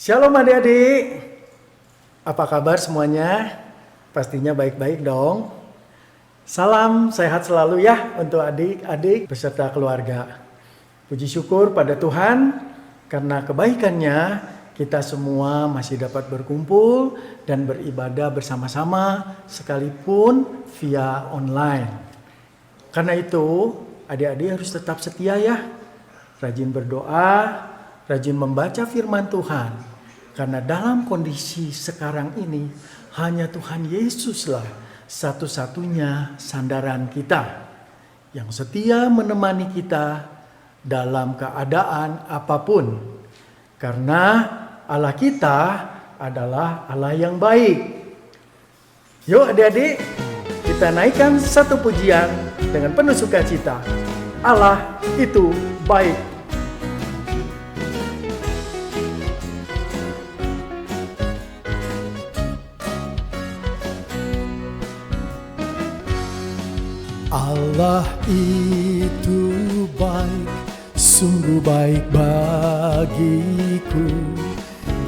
Shalom adik-adik, apa kabar semuanya? Pastinya baik-baik dong. Salam sehat selalu ya untuk adik-adik beserta keluarga. Puji syukur pada Tuhan karena kebaikannya kita semua masih dapat berkumpul dan beribadah bersama-sama sekalipun via online. Karena itu adik-adik harus tetap setia ya, rajin berdoa, rajin membaca firman Tuhan. Karena dalam kondisi sekarang ini, hanya Tuhan Yesuslah satu-satunya sandaran kita. Yang setia menemani kita dalam keadaan apapun. Karena Allah kita adalah Allah yang baik. Yuk adik-adik, kita naikkan satu pujian dengan penuh sukacita. Allah itu baik. Allah itu baik, sungguh baik bagiku.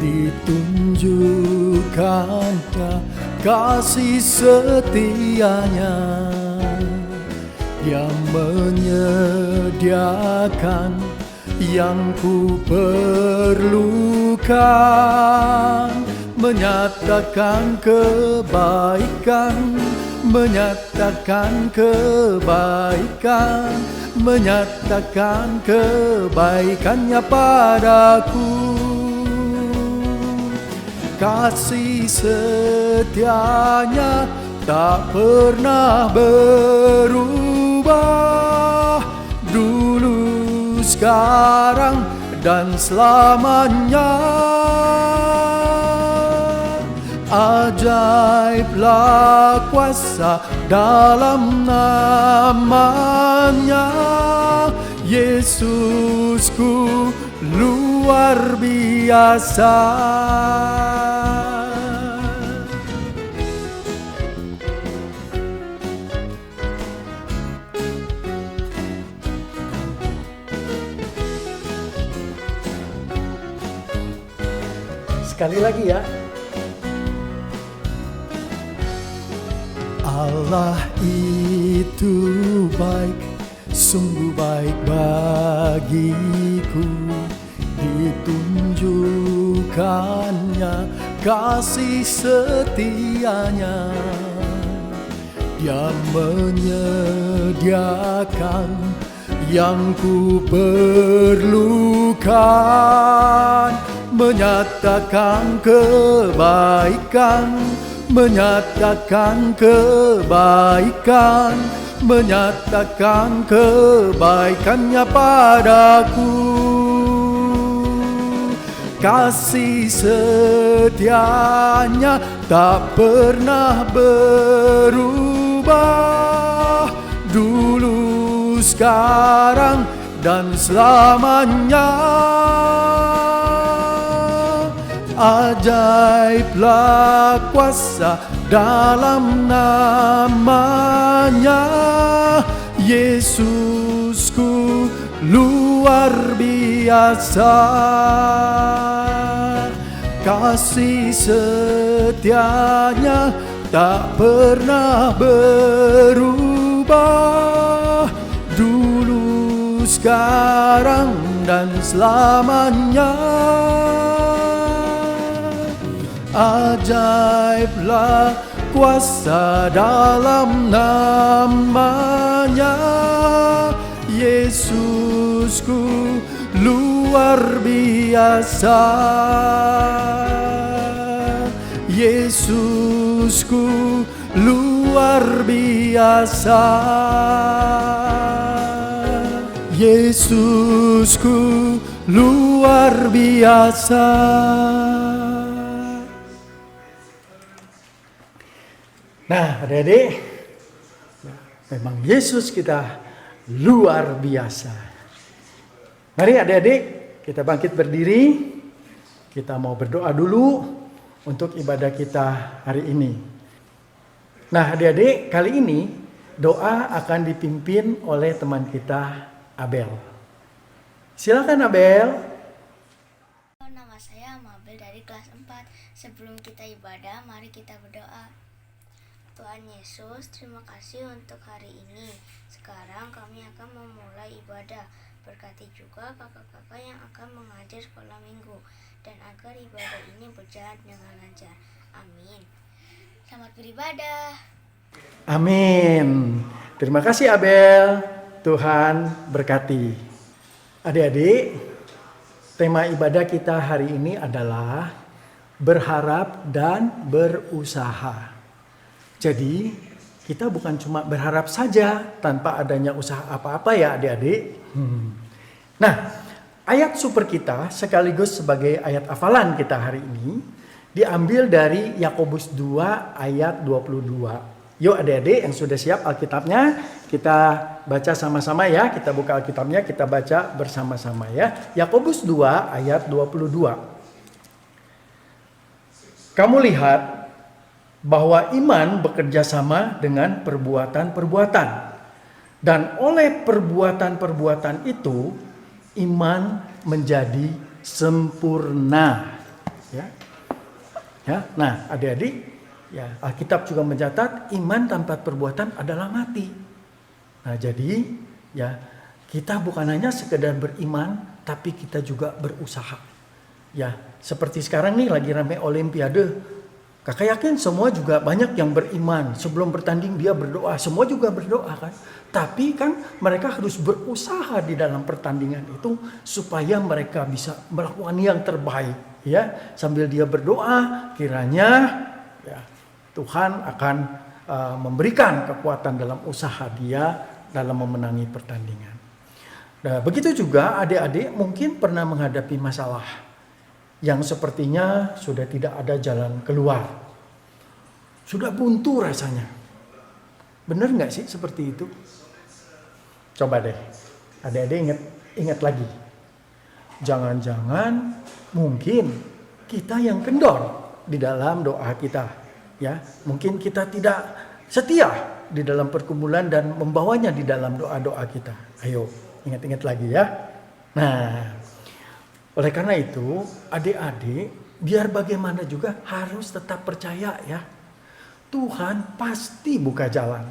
Ditunjukkannya kasih setianya, yang menyediakan yang ku perlukan, menyatakan kebaikan, menyatakan kebaikan, menyatakan kebaikannya padaku. Kasih setianya tak pernah berubah, dulu, sekarang, dan selamanya. Ajaiblah kuasa dalam namanya, Yesusku luar biasa. Sekali lagi ya. Allah itu baik, sungguh baik bagiku. Ditunjukkannya kasih setianya, Dia menyediakan yang ku perlukan, menyatakan kebaikan, menyatakan kebaikan, menyatakan kebaikannya padaku. Kasih setianya tak pernah berubah, dulu, sekarang, dan selamanya. Ajaiblah kuasa dalam namanya, Yesusku luar biasa. Kasih setianya tak pernah berubah, dulu, sekarang, dan selamanya. Ajaiblah kuasa dalam namanya. Yesusku luar biasa. Yesusku luar biasa. Yesusku luar biasa. Nah, adik-adik, memang Yesus kita luar biasa. Mari adik-adik, kita bangkit berdiri. Kita mau berdoa dulu untuk ibadah kita hari ini. Nah, adik-adik, kali ini doa akan dipimpin oleh teman kita, Abel. Silakan Abel. Nama saya Mabel dari kelas 4. Sebelum kita ibadah, mari kita berdoa. Tuhan Yesus, terima kasih untuk hari ini. Sekarang kami akan memulai ibadah. Berkati juga kakak-kakak yang akan mengajar sekolah minggu, dan agar ibadah ini berjalan dengan lancar. Amin. Selamat beribadah. Amin. Terima kasih Abel. Tuhan berkati. Adik-adik, tema ibadah kita hari ini adalah berharap dan berusaha. Jadi, kita bukan cuma berharap saja tanpa adanya usaha apa-apa ya adik-adik. Nah, ayat super kita sekaligus sebagai ayat hafalan kita hari ini diambil dari Yakobus 2 ayat 22. Yuk adik-adik yang sudah siap Alkitabnya, kita baca sama-sama ya. Kita buka Alkitabnya, kita baca bersama-sama ya. Yakobus 2 ayat 22. Kamu lihat bahwa iman bekerja sama dengan perbuatan-perbuatan. Dan oleh perbuatan-perbuatan itu, iman menjadi sempurna. Ya. Nah, adik-adik, ya, Alkitab juga mencatat iman tanpa perbuatan adalah mati. Nah, jadi ya kita bukan hanya sekedar beriman, tapi kita juga berusaha. Ya, seperti sekarang nih lagi ramai Olimpiade. Kakak yakin semua juga banyak yang beriman. Sebelum bertanding dia berdoa. Semua juga berdoa kan. Tapi kan mereka harus berusaha di dalam pertandingan itu supaya mereka bisa melakukan yang terbaik. Ya, sambil dia berdoa, kiranya ya, Tuhan akan memberikan kekuatan dalam usaha dia dalam memenangi pertandingan. Nah, begitu juga adik-adik mungkin pernah menghadapi masalah yang sepertinya sudah tidak ada jalan keluar. Sudah buntu rasanya. Benar nggak sih seperti itu? Coba deh, adik-adik ingat lagi. Jangan-jangan mungkin kita yang kendor di dalam doa kita. Ya, mungkin kita tidak setia di dalam pergumulan dan membawanya di dalam doa-doa kita. Ayo, ingat-ingat lagi ya. Nah, oleh karena itu, adik-adik, biar bagaimana juga harus tetap percaya ya. Tuhan pasti buka jalan.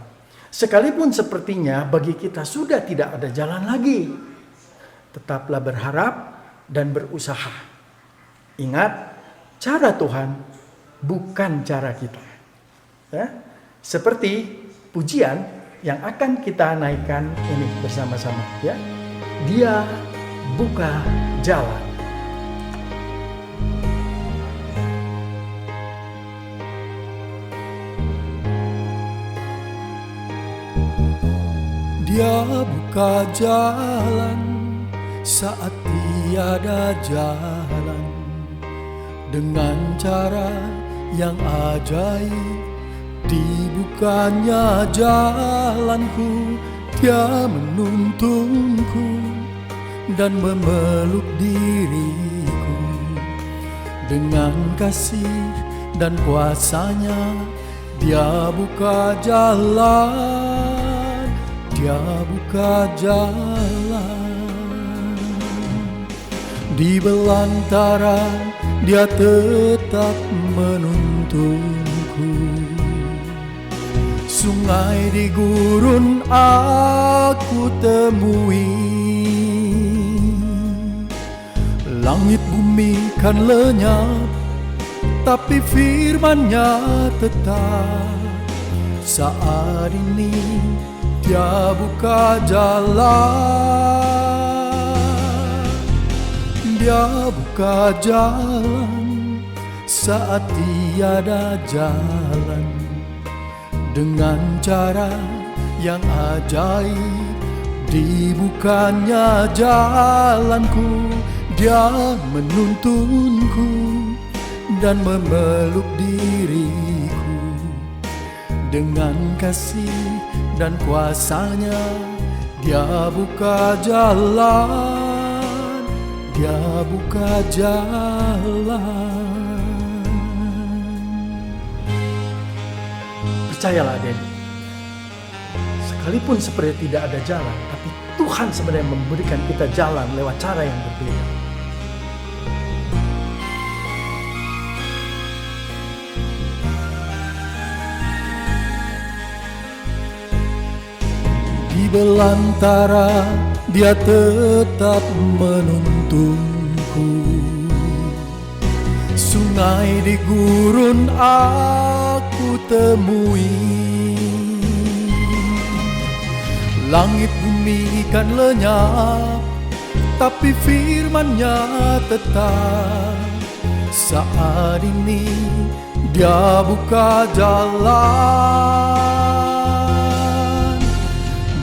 Sekalipun sepertinya bagi kita sudah tidak ada jalan lagi. Tetaplah berharap dan berusaha. Ingat, cara Tuhan bukan cara kita. Ya, seperti pujian yang akan kita naikkan ini bersama-sama ya. Dia buka jalan. Dia buka jalan saat tiada jalan, dengan cara yang ajaib. Dibukanya jalanku, dia menuntunku dan memeluk diriku. Dengan kasih dan kuasanya, dia buka jalan. Dia buka jalan. Di belantara dia tetap menuntunku. Sungai di gurun aku temui. Langit bumi kan lenyap, tapi firman-Nya tetap. Saat ini Dia buka jalan, Dia buka jalan saat tiada jalan. Dengan cara yang ajaib dibukanya jalanku, Dia menuntunku dan memeluk diriku. Dengan kasih dan kuasa-Nya Dia buka jalan, Dia buka jalan. Percayalah adik, sekalipun seperti tidak ada jalan, tapi Tuhan sebenarnya memberikan kita jalan lewat cara yang berbeda. Di belantara Dia tetap menuntunku. Sungai di gurun aku temui. Langit bumi kan lenyap, tapi firman-Nya tetap. Saat ini Dia buka jalan,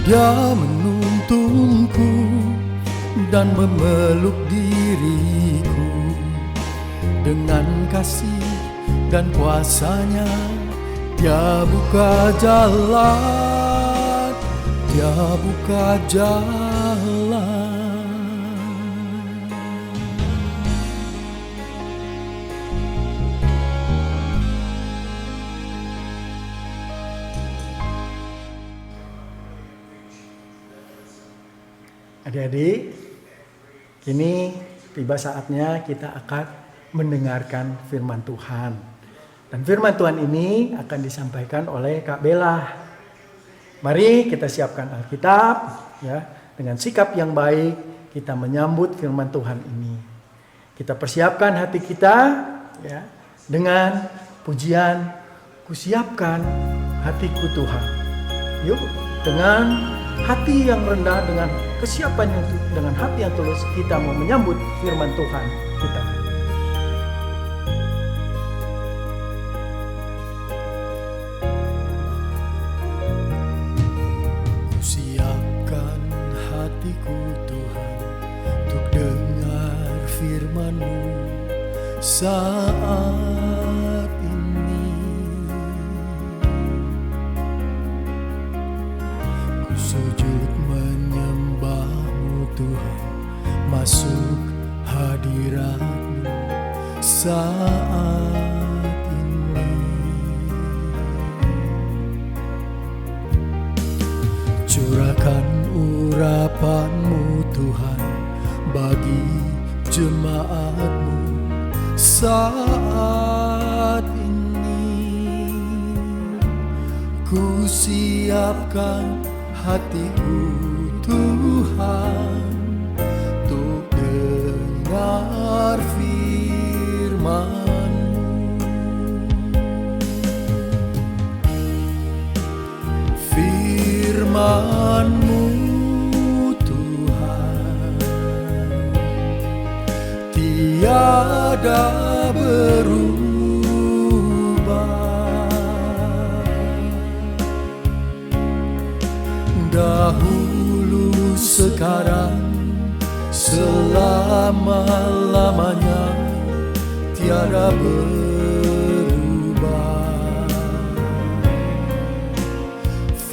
Dia menuntunku dan memeluk diriku. Dengan kasih dan kuasa-Nya Dia buka jalan, Dia buka jalan. Adik-adik, kini tiba saatnya kita akan mendengarkan firman Tuhan. Dan firman Tuhan ini akan disampaikan oleh Kak Bella. Mari kita siapkan Alkitab ya, dengan sikap yang baik kita menyambut firman Tuhan ini. Kita persiapkan hati kita ya dengan pujian, "Kusiapkan hatiku Tuhan." Yuk, dengan hati yang rendah, dengan kesiapan dengan hati yang tulus kita mau menyambut firman Tuhan kita. Siapkan hatiku Tuhan untuk dengar firman-Mu saat ini. Ku sujud menyembah-Mu Tuhan, masuk hadirat-Mu saat ini. Curahkan urapan-Mu Tuhan bagi jemaat-Mu saat ini. Ku siapkan hatiku Tuhan untuk dengar firman-Mu. Firman-Mu Tuhan tiada berubah. Dahulu, sekarang, selama-lamanya tiada berubah.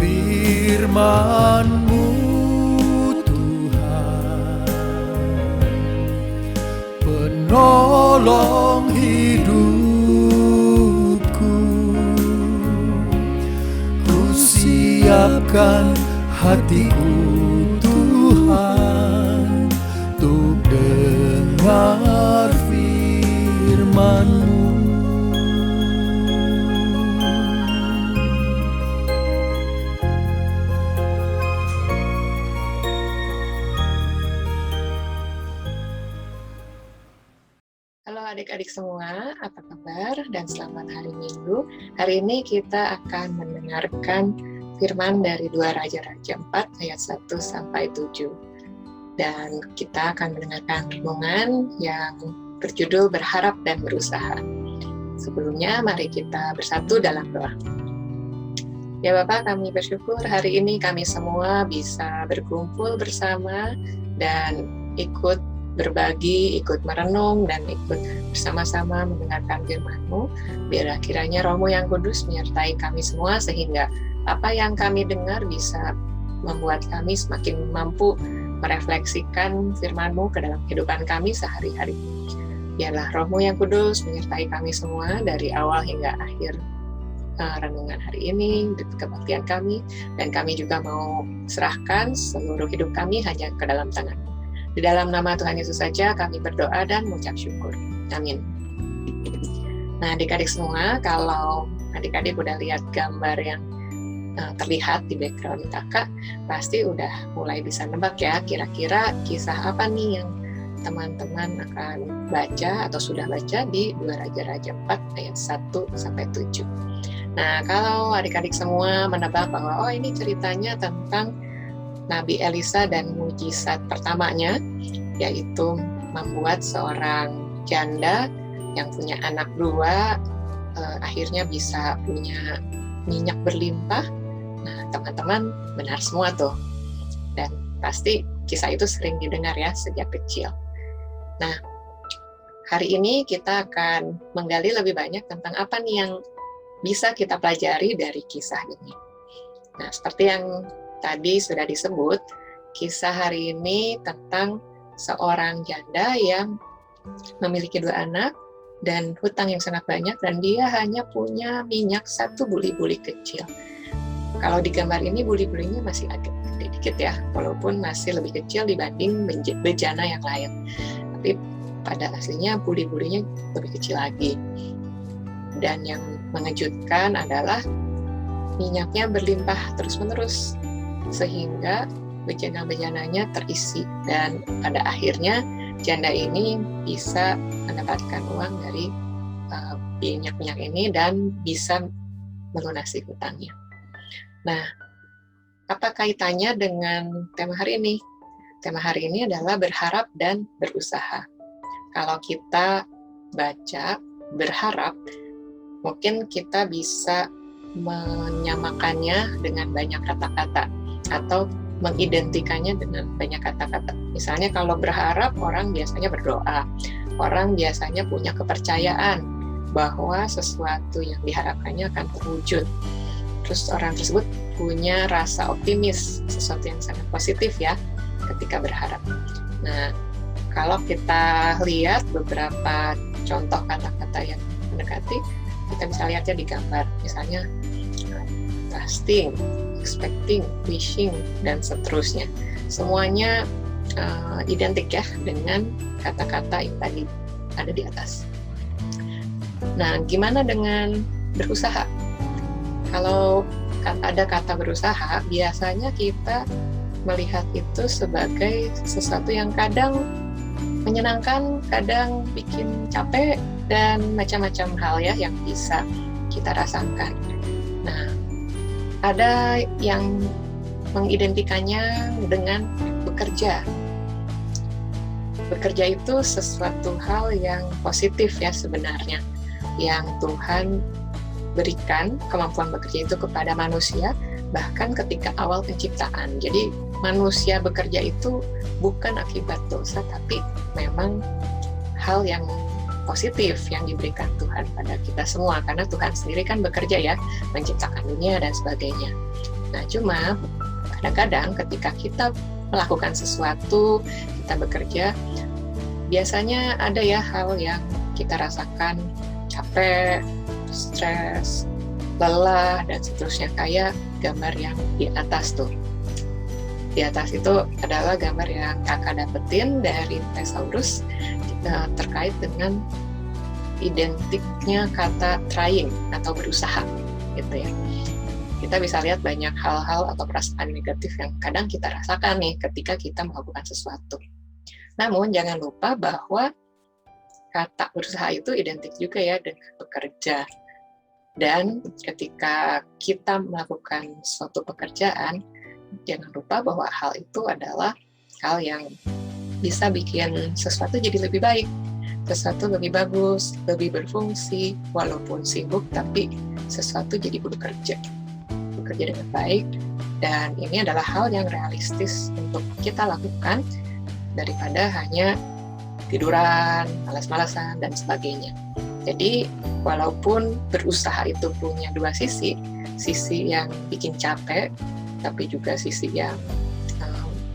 Firman-Mu Tuhan penolong hidupku. Ku siapkan hatiku Tuhan untuk dengar firman-Mu. Halo adik-adik semua, apa kabar dan selamat hari Minggu. Hari ini kita akan mendengarkan firman dari 2 Raja-Raja 4 ayat 1 sampai 7. Dan kita akan mendengarkan renungan yang berjudul Berharap dan Berusaha. Sebelumnya mari kita bersatu dalam doa. Ya Bapak, kami bersyukur hari ini kami semua bisa berkumpul bersama dan ikut berbagi, ikut merenung, dan ikut bersama-sama mendengarkan firman-Mu. Biarlah kiranya Roh-Mu yang kudus menyertai kami semua, sehingga apa yang kami dengar bisa membuat kami semakin mampu merefleksikan firman-Mu ke dalam kehidupan kami sehari-hari. Biarlah Roh-Mu yang kudus menyertai kami semua dari awal hingga akhir renungan hari ini, kebaktian kami, dan kami juga mau serahkan seluruh hidup kami hanya ke dalam tangan-Mu. Di dalam nama Tuhan Yesus saja kami berdoa dan mengucap syukur. Amin. Nah, adik-adik semua, kalau adik-adik udah lihat gambar yang terlihat di background kakak, pasti udah mulai bisa nebak ya, kira-kira kisah apa nih yang teman-teman akan baca atau sudah baca di 2 Raja-Raja 4 ayat 1 sampai 7. Nah, kalau adik-adik semua menebak bahwa ini ceritanya tentang Nabi Elisa dan mujizat pertamanya, yaitu membuat seorang janda yang punya anak 2 akhirnya bisa punya minyak berlimpah. Nah, teman-teman benar semua tuh. Dan pasti kisah itu sering didengar ya sejak kecil. Nah, hari ini kita akan menggali lebih banyak tentang apa nih yang bisa kita pelajari dari kisah ini. Nah, seperti yang tadi sudah disebut, kisah hari ini tentang seorang janda yang memiliki 2 anak dan hutang yang sangat banyak, dan dia hanya punya minyak 1 buli-buli kecil. Kalau di gambar ini buli-bulinya masih agak dikit ya, walaupun masih lebih kecil dibanding bejana yang lain. Tapi pada aslinya buli-bulinya lebih kecil lagi. Dan yang mengejutkan adalah minyaknya berlimpah terus-menerus, sehingga bejana-bejananya terisi, dan pada akhirnya janda ini bisa mendapatkan uang dari minyak-minyak ini dan bisa melunasi hutangnya. Nah, apa kaitannya dengan tema hari ini? Tema hari ini adalah berharap dan berusaha. Kalau kita baca berharap, mungkin kita bisa menyamakannya dengan banyak kata-kata atau mengidentikannya dengan banyak kata-kata. Misalnya kalau berharap, orang biasanya berdoa. Orang biasanya punya kepercayaan bahwa sesuatu yang diharapkannya akan terwujud. Terus orang tersebut punya rasa optimis, sesuatu yang sangat positif ya ketika berharap. Nah, kalau kita lihat beberapa contoh kata-kata yang mendekati, kita bisa lihatnya di gambar, misalnya trusting, expecting, wishing, dan seterusnya. Semuanya identik ya dengan kata-kata yang tadi ada di atas. Nah, gimana dengan berusaha? Kalau ada kata berusaha, biasanya kita melihat itu sebagai sesuatu yang kadang menyenangkan, kadang bikin capek, dan macam-macam hal ya yang bisa kita rasakan. Nah, ada yang mengidentikannya dengan bekerja. Bekerja itu sesuatu hal yang positif ya sebenarnya, yang Tuhan berikan kemampuan bekerja itu kepada manusia, bahkan ketika awal penciptaan. Jadi manusia bekerja itu bukan akibat dosa, tapi memang hal yang positif yang diberikan Tuhan pada kita semua, karena Tuhan sendiri kan bekerja ya, menciptakan dunia dan sebagainya. Nah, cuma kadang-kadang ketika kita melakukan sesuatu, kita bekerja, biasanya ada ya hal yang kita rasakan capek, stres, lelah, dan seterusnya, kayak gambar yang di atas tuh. Di atas itu adalah gambar yang kakak dapetin dari Thesaurus terkait dengan identiknya kata trying atau berusaha gitu ya. Kita bisa lihat banyak hal-hal atau perasaan negatif yang kadang kita rasakan nih ketika kita melakukan sesuatu. Namun jangan lupa bahwa kata berusaha itu identik juga ya dengan bekerja. Dan ketika kita melakukan suatu pekerjaan, jangan lupa bahwa hal itu adalah hal yang bisa bikin sesuatu jadi lebih baik, sesuatu lebih bagus, lebih berfungsi, walaupun sibuk, tapi sesuatu jadi bekerja dengan baik. Dan ini adalah hal yang realistis untuk kita lakukan daripada hanya tiduran, malas-malasan, dan sebagainya. Jadi, walaupun berusaha itu punya dua sisi yang bikin capek, tapi juga sisi yang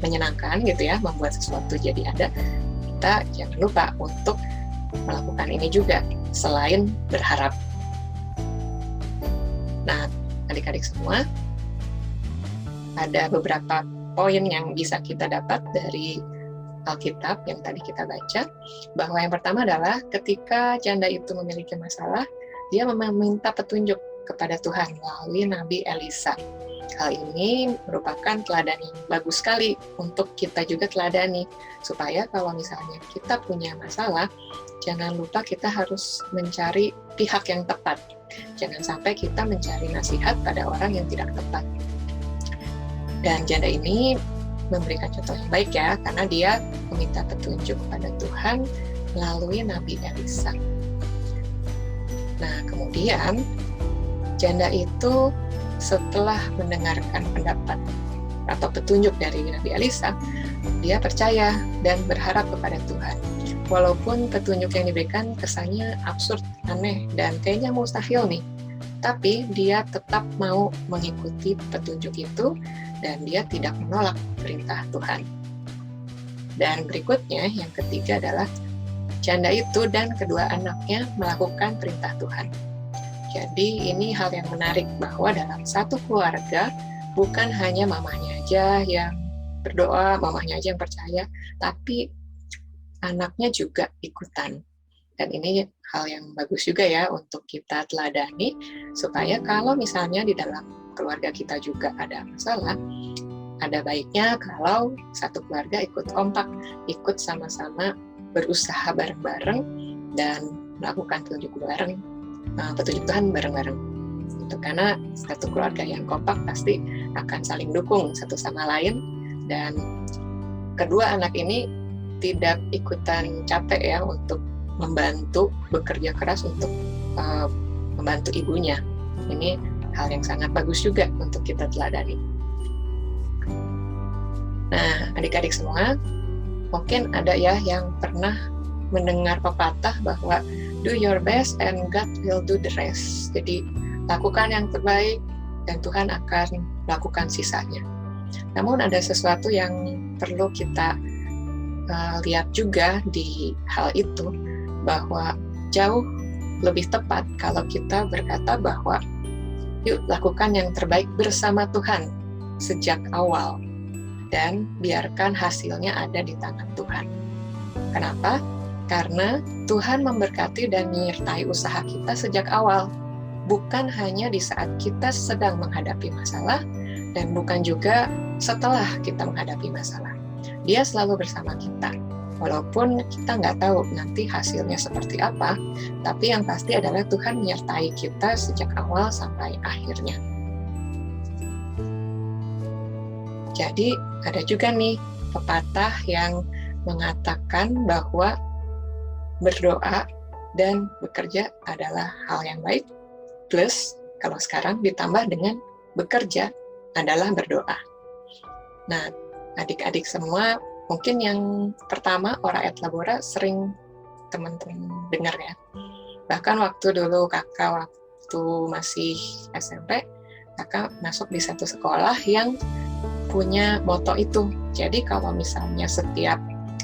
menyenangkan gitu ya, membuat sesuatu jadi ada, kita jangan lupa untuk melakukan ini juga, selain berharap. Nah, adik-adik semua, ada beberapa poin yang bisa kita dapat dari Alkitab yang tadi kita baca, bahwa yang pertama adalah ketika janda itu memiliki masalah, dia meminta petunjuk kepada Tuhan melalui Nabi Elisa. Hal ini merupakan teladan yang bagus sekali untuk kita juga teladani, supaya kalau misalnya kita punya masalah, jangan lupa kita harus mencari pihak yang tepat. Jangan sampai kita mencari nasihat pada orang yang tidak tepat. Dan janda ini memberikan contoh yang baik ya, karena dia meminta petunjuk kepada Tuhan melalui Nabi Elisa. Nah, kemudian janda itu setelah mendengarkan pendapat atau petunjuk dari Nabi Elisa, dia percaya dan berharap kepada Tuhan. Walaupun petunjuk yang diberikan kesannya absurd, aneh, dan kayaknya mustahil nih, tapi dia tetap mau mengikuti petunjuk itu dan dia tidak menolak perintah Tuhan. Dan berikutnya, yang ketiga adalah janda itu dan kedua anaknya melakukan perintah Tuhan. Jadi ini hal yang menarik bahwa dalam satu keluarga bukan hanya mamanya aja yang berdoa, mamanya aja yang percaya, tapi anaknya juga ikutan. Dan ini hal yang bagus juga ya untuk kita teladani, supaya kalau misalnya di dalam keluarga kita juga ada masalah, ada baiknya kalau satu keluarga ikut kompak, ikut sama-sama berusaha bareng-bareng dan melakukan petunjuk Tuhan bareng-bareng. Itu karena satu keluarga yang kompak pasti akan saling dukung satu sama lain, dan kedua anak ini tidak ikutan capek ya untuk membantu, bekerja keras untuk membantu ibunya. Ini hal yang sangat bagus juga untuk kita teladani. Nah, adik-adik semua, mungkin ada ya yang pernah mendengar pepatah bahwa do your best and God will do the rest. Jadi, lakukan yang terbaik dan Tuhan akan lakukan sisanya. Namun ada sesuatu yang perlu kita lihat juga di hal itu, bahwa jauh lebih tepat kalau kita berkata bahwa yuk lakukan yang terbaik bersama Tuhan sejak awal dan biarkan hasilnya ada di tangan Tuhan. Kenapa? Karena Tuhan memberkati dan menyertai usaha kita sejak awal, bukan hanya di saat kita sedang menghadapi masalah dan bukan juga setelah kita menghadapi masalah. Dia selalu bersama kita. Walaupun kita nggak tahu nanti hasilnya seperti apa, tapi yang pasti adalah Tuhan menyertai kita sejak awal sampai akhirnya. Jadi ada juga nih pepatah yang mengatakan bahwa berdoa dan bekerja adalah hal yang baik, plus kalau sekarang ditambah dengan bekerja adalah berdoa. Nah, adik-adik semua, mungkin yang pertama ora et labora sering teman-teman dengar ya. Bahkan waktu dulu kakak waktu masih SMP, kakak masuk di satu sekolah yang punya moto itu. Jadi kalau misalnya setiap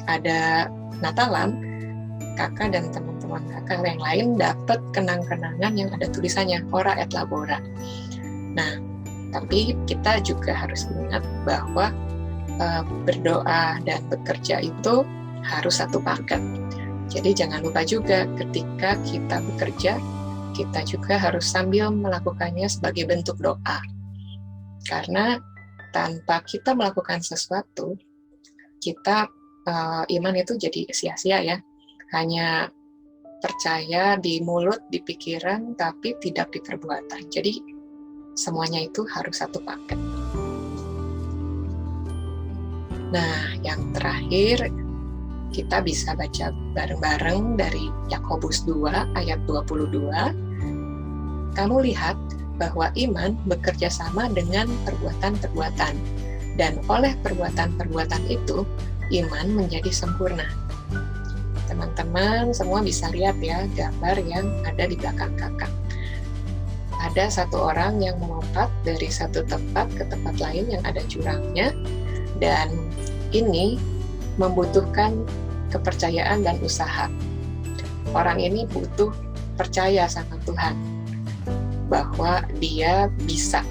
ada Natalan, kakak dan teman-teman kakak yang lain dapat kenang-kenangan yang ada tulisannya ora et labora. Nah, tapi kita juga harus ingat bahwa berdoa dan bekerja itu harus satu paket. Jadi jangan lupa juga ketika kita bekerja, kita juga harus sambil melakukannya sebagai bentuk doa. Karena tanpa kita melakukan sesuatu, kita iman itu jadi sia-sia ya. Hanya percaya di mulut, di pikiran, tapi tidak di perbuatan. Jadi semuanya itu harus satu paket. Nah, yang terakhir kita bisa baca bareng-bareng dari Yakobus 2 ayat 22. Kamu lihat bahwa iman bekerja sama dengan perbuatan-perbuatan, dan oleh perbuatan-perbuatan itu, iman menjadi sempurna. Teman-teman semua bisa lihat ya gambar yang ada di belakang kakak. Ada satu orang yang melompat dari satu tempat ke tempat lain yang ada jurangnya, dan ini membutuhkan kepercayaan dan usaha. Orang ini butuh percaya sama Tuhan bahwa dia bisa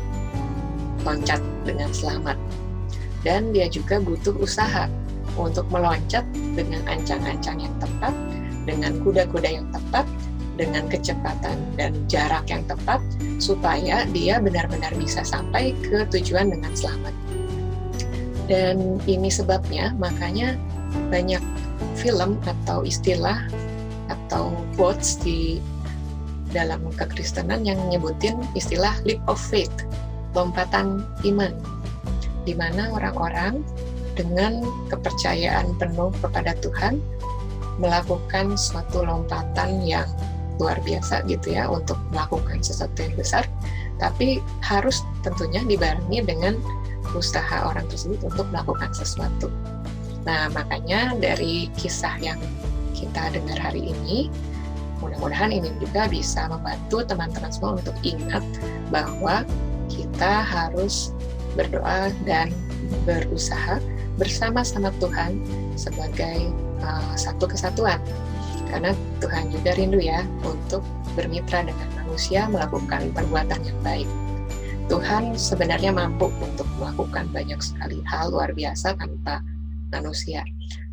loncat dengan selamat. Dan dia juga butuh usaha untuk meloncat dengan ancang-ancang yang tepat, dengan kuda-kuda yang tepat, dengan kecepatan dan jarak yang tepat, supaya dia benar-benar bisa sampai ke tujuan dengan selamat. Dan ini sebabnya, makanya banyak film atau istilah atau quotes di dalam kekristenan yang nyebutin istilah leap of faith, lompatan iman, di mana orang-orang dengan kepercayaan penuh kepada Tuhan melakukan suatu lompatan yang luar biasa gitu ya, untuk melakukan sesuatu yang besar, tapi harus tentunya dibarengi dengan usaha orang tersebut untuk melakukan sesuatu. Nah, makanya dari kisah yang kita dengar hari ini, mudah-mudahan ini juga bisa membantu teman-teman semua untuk ingat bahwa kita harus berdoa dan berusaha bersama-sama Tuhan sebagai satu kesatuan. Karena Tuhan juga rindu ya untuk bermitra dengan manusia melakukan perbuatan yang baik. Tuhan sebenarnya mampu untuk melakukan banyak sekali hal luar biasa tanpa manusia.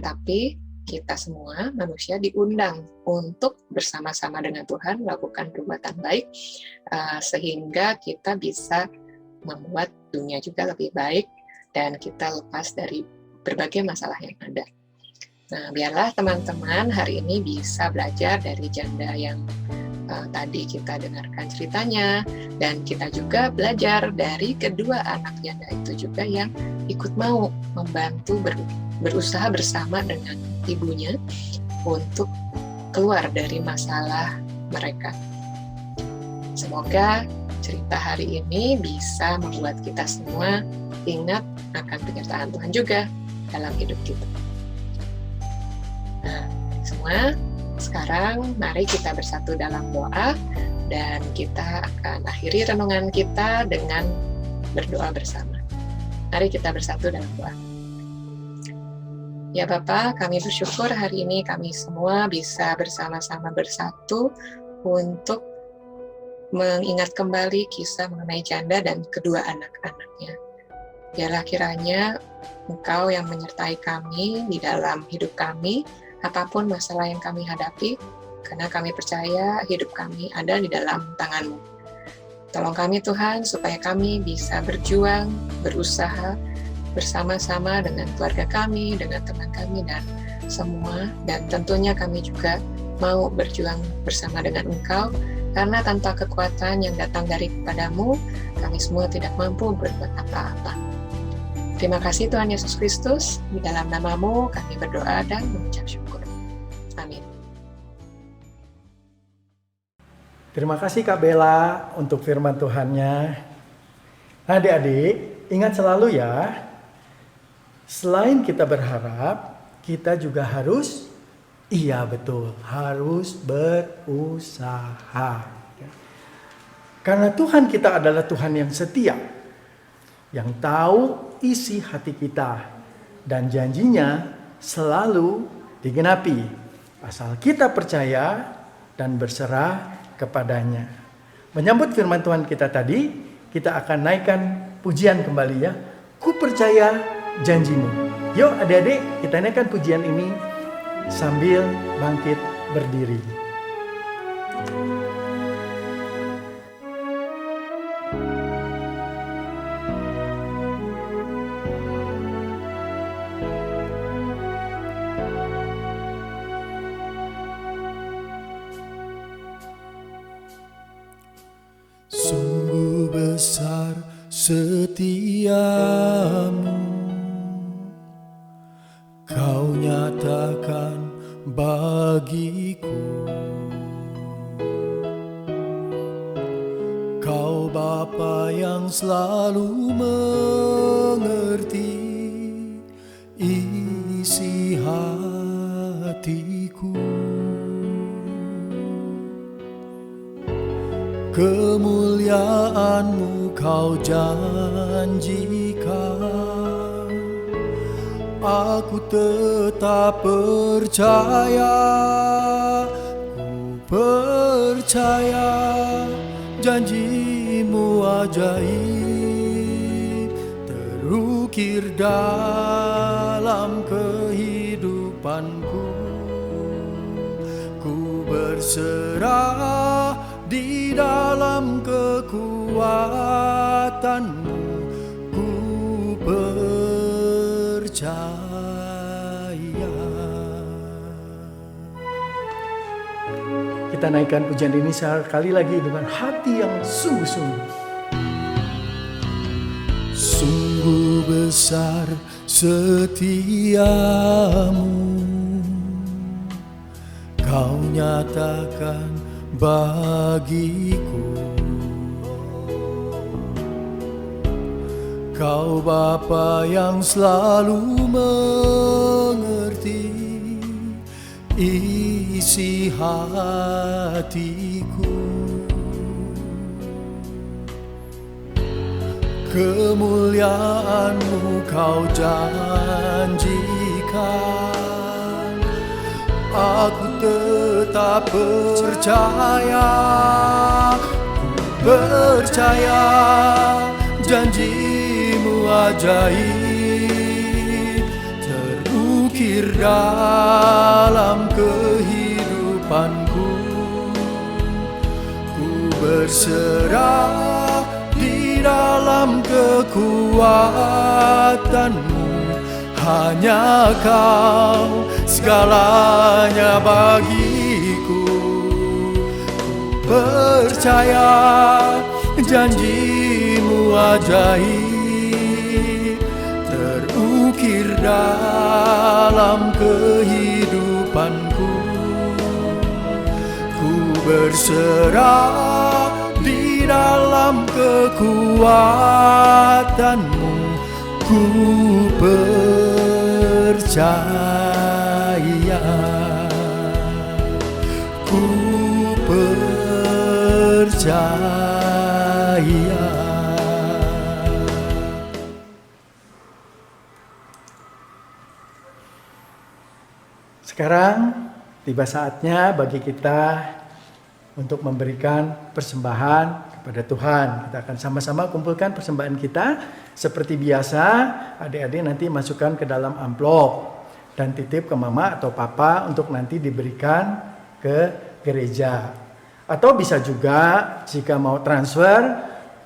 Tapi kita semua manusia diundang untuk bersama-sama dengan Tuhan melakukan perbuatan baik, sehingga kita bisa membuat dunia juga lebih baik dan kita lepas dari berbagai masalah yang ada. Nah, biarlah teman-teman hari ini bisa belajar dari janda yang tadi kita dengarkan ceritanya, dan kita juga belajar dari kedua anak janda itu juga yang ikut mau membantu berusaha bersama dengan ibunya untuk keluar dari masalah mereka. Semoga cerita hari ini bisa membuat kita semua ingat akan penyertaan Tuhan juga dalam hidup kita. Nah, semua sekarang mari kita bersatu dalam doa, dan kita akan akhiri renungan kita dengan berdoa bersama. Mari kita bersatu dalam doa. Ya Bapa, kami bersyukur hari ini kami semua bisa bersama-sama bersatu untuk mengingat kembali kisah mengenai janda dan kedua anak-anaknya. Biarlah kiranya Engkau yang menyertai kami di dalam hidup kami, apapun masalah yang kami hadapi, karena kami percaya hidup kami ada di dalam tangan-Mu. Tolong kami Tuhan, supaya kami bisa berjuang, berusaha, bersama-sama dengan keluarga kami, dengan teman kami, dan semua. Dan tentunya kami juga mau berjuang bersama dengan Engkau, karena tanpa kekuatan yang datang daripada-Mu, kami semua tidak mampu berbuat apa-apa. Terima kasih Tuhan Yesus Kristus, di dalam nama-Mu kami berdoa dan mengucap syukur. Amin. Terima kasih Kak Bella untuk firman Tuhannya. Adik-adik, ingat selalu ya, selain kita berharap, kita juga harus, iya betul, harus berusaha. Karena Tuhan kita adalah Tuhan yang setia, yang tahu isi hati kita, dan janjinya selalu digenapi, asal kita percaya dan berserah kepadanya. Menyambut firman Tuhan kita tadi, kita akan naikkan pujian kembali ya. Ku percaya janjimu. Yuk adik-adik, kita naikkan pujian ini sambil bangkit berdiri. setiamu Kau nyatakan bagiku. Kau Bapa yang selalu mengerti isi hatiku. Kemuliaan-Mu Kau janjikan, aku tetap percaya. Ku percaya janji-Mu ajaib terukir dalam kehidupanku. Ku berserah di dalam kekuatan-Mu, ku percaya. Kita naikkan pujian ini sekali lagi dengan hati yang sungguh-sungguh. Sungguh besar setiamu, Kau nyatakan bagiku. Kau Bapa yang selalu mengerti isi hatiku. Kemuliaan-Mu Kau janjikan, aku tetap percaya. Ku percaya janji-Mu ajaib terukir dalam kehidupanku. Ku berserah di dalam kekuatan-Mu, hanya Kau segalanya bagiku. Ku percaya janji-Mu ajaib terukir dalam kehidupanku. Ku berserah di dalam kekuatan-Mu, ku percaya. Ku percaya. Sekarang tiba saatnya bagi kita untuk memberikan persembahan kepada Tuhan. Kita akan sama-sama kumpulkan persembahan kita. Seperti biasa, adik-adik nanti masukkan ke dalam amplop dan titip ke mama atau papa untuk nanti diberikan ke gereja. Atau bisa juga jika mau transfer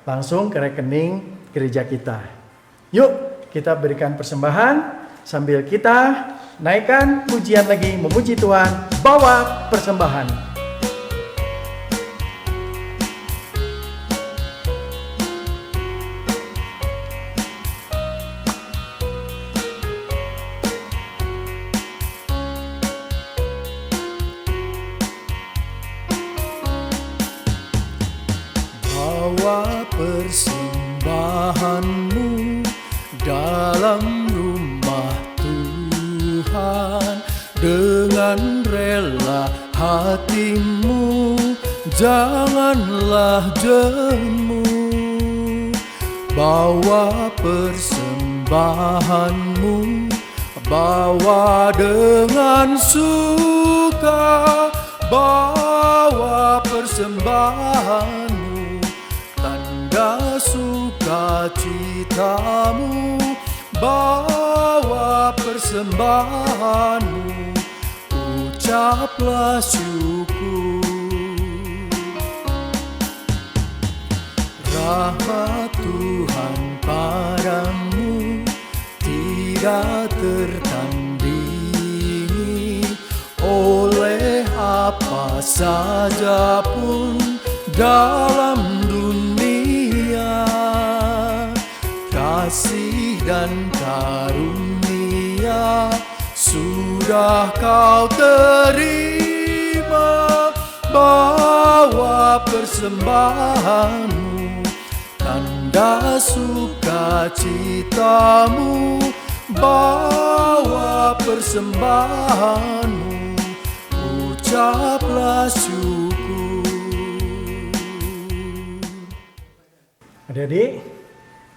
langsung ke rekening gereja kita. Yuk kita berikan persembahan sambil kita naikkan pujian lagi, memuji Tuhan, bawa persembahan. Bawa persembahan-Mu dalam rumah Tuhan dengan rela hatimu, janganlah jemu. Bawa persembahan-Mu, bawa dengan suka, bawa persembahan-Mu, tanda sukacitamu. Bawa persembahan-Mu, ucaplah syukur. Rahmat Tuhan padamu tidak tertandingi oleh apa saja pun dalam dunia. Kasih dan karunia sudah kau terima. Bawa persembahanmu, tanda sukacitamu. Bawa persembahanmu, ucaplah syukur. Adik-adik,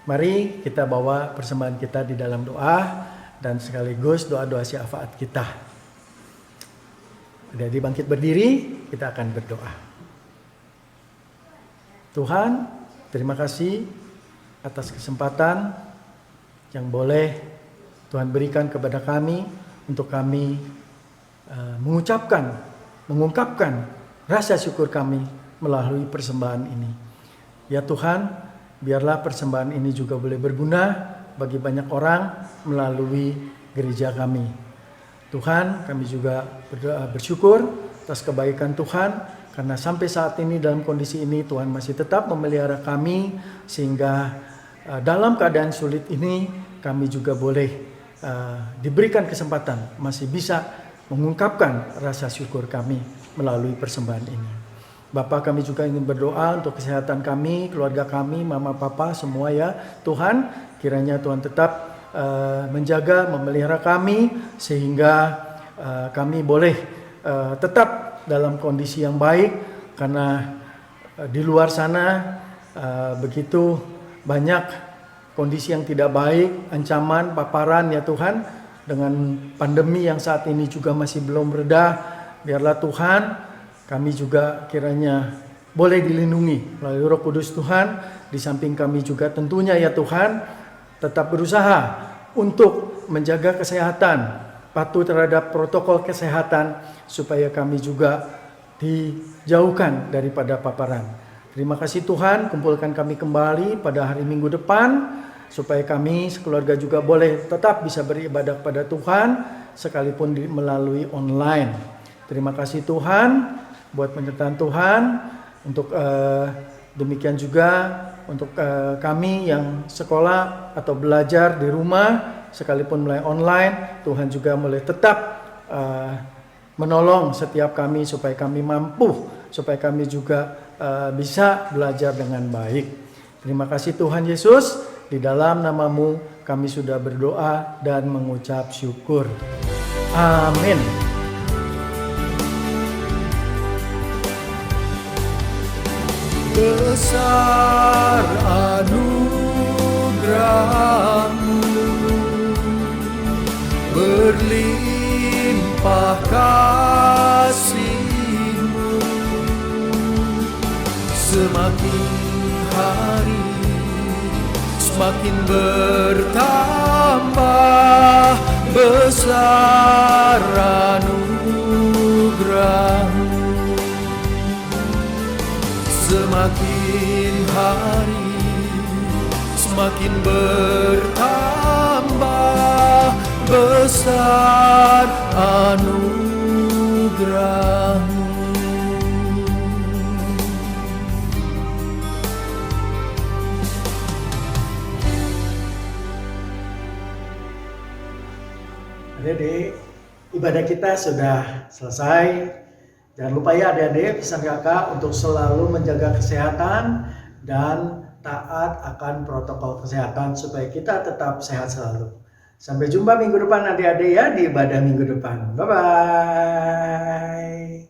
mari kita bawa persembahan kita di dalam doa dan sekaligus doa-doa syafaat kita. Adik-adik bangkit berdiri, kita akan berdoa. Tuhan, terima kasih atas kesempatan yang boleh Tuhan berikan kepada kami untuk kami mengungkapkan rasa syukur kami melalui persembahan ini. Ya Tuhan, biarlah persembahan ini juga boleh berguna bagi banyak orang melalui gereja kami. Tuhan, kami juga bersyukur atas kebaikan Tuhan, karena sampai saat ini dalam kondisi ini Tuhan masih tetap memelihara kami, sehingga dalam keadaan sulit ini kami juga boleh diberikan kesempatan masih bisa mengungkapkan rasa syukur kami melalui persembahan ini. Bapa, kami juga ingin berdoa untuk kesehatan kami, keluarga kami, mama papa semua ya Tuhan. Kiranya Tuhan tetap menjaga, memelihara kami sehingga kami boleh tetap dalam kondisi yang baik, karena di luar sana begitu banyak kondisi yang tidak baik, ancaman, paparan ya Tuhan, dengan pandemi yang saat ini juga masih belum reda. Biarlah Tuhan, kami juga kiranya boleh dilindungi melalui Roh Kudus Tuhan. Di samping kami juga tentunya ya Tuhan, tetap berusaha untuk menjaga kesehatan, patuh terhadap protokol kesehatan, supaya kami juga dijauhkan daripada paparan. Terima kasih Tuhan, kumpulkan kami kembali pada hari Minggu depan, supaya kami sekeluarga juga boleh tetap bisa beribadah kepada Tuhan, sekalipun melalui online. Terima kasih Tuhan buat penyertaan Tuhan. Untuk demikian juga untuk kami yang sekolah atau belajar di rumah, sekalipun mulai online, Tuhan juga boleh tetap menolong setiap kami supaya kami mampu, supaya kami juga bisa belajar dengan baik. Terima kasih Tuhan Yesus, di dalam nama-Mu kami sudah berdoa dan mengucap syukur. Amin. Besar anugerah-Mu, berlimpah kasih-Mu, semakin hari semakin bertambah. Besar anugerah-Mu, semakin hari semakin bertambah. Besar anugerah-Mu. Adik-adik, ibadah kita sudah selesai. Jangan lupa ya adik-adik, pesan kakak untuk selalu menjaga kesehatan dan taat akan protokol kesehatan supaya kita tetap sehat selalu. Sampai jumpa minggu depan adik-adik ya, di ibadah minggu depan. Bye-bye.